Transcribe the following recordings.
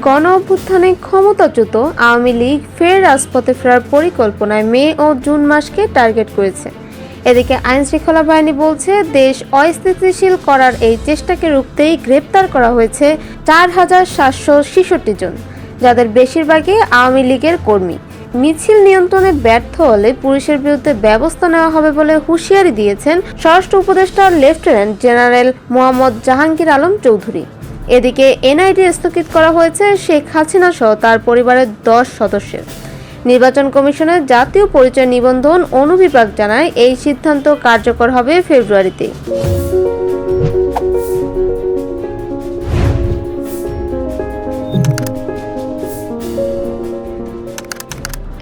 গণ অভ্যুত্থানে ক্ষমতাচ্যুত আওয়ামী লীগ ফের রাজপথে ফেরার পরিকল্পনায় মে ও জুন মাসকে টার্গেট করেছে। এদিকে আইনশৃঙ্খলা বাহিনী বলছে, দেশ অস্থিতিশীল করার এই চেষ্টাকে রুখতেই গ্রেপ্তার করা হয়েছে 4,766 জন, যাদের বেশিরভাগই আওয়ামী লীগের কর্মী। মিছিল নিয়ন্ত্রণে ব্যর্থ হলে পুলিশের বিরুদ্ধে ব্যবস্থা নেওয়া হবে বলে হুঁশিয়ারি দিয়েছেন স্বরাষ্ট্র উপদেষ্টা লেফটেন্যান্ট জেনারেল মোহাম্মদ জাহাঙ্গীর আলম চৌধুরী। এদিকে এনআইডি স্থগিত করা হয়েছে শেখ হাসিনা সহ তার পরিবারের 10 সদস্যের। নির্বাচন কমিশনের জাতীয় পরিচয় নিবন্ধন অনুবিভাগ জানায়, এই সিদ্ধান্ত কার্যকর হবে ফেব্রুয়ারিতে।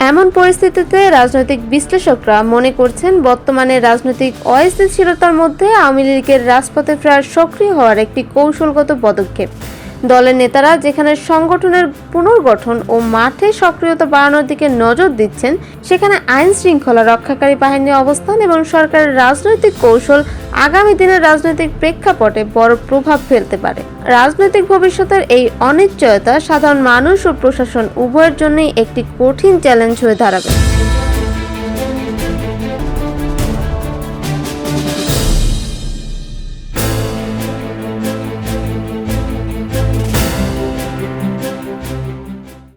এমন পরিস্থিতিতে রাজনৈতিক বিশ্লেষকরা মনে করছেন, বর্তমানে রাজনৈতিক অস্থিতিশীলতার মধ্যে আওয়ামী লীগের রাজপথে ফেরার সক্রিয় হওয়ার একটি কৌশলগত পদক্ষেপ। দলের নেতারা যেখানে সংগঠনের পুনর্গঠন ও মাঠে সক্রিয়তা বাড়ানোর দিকে নজর দিচ্ছেন, সেখানে আইন শৃঙ্খলা রক্ষাকারী বাহিনীর অবস্থান এবং সরকারের রাজনৈতিক কৌশল আগামী দিনের রাজনৈতিক প্রেক্ষাপটে বড় প্রভাব ফেলতে পারে। রাজনৈতিক ভবিষ্যতের এই অনিশ্চয়তা সাধারণ মানুষ ও প্রশাসন উভয়ের জন্যই একটি কঠিন চ্যালেঞ্জ হয়ে দাঁড়াবে।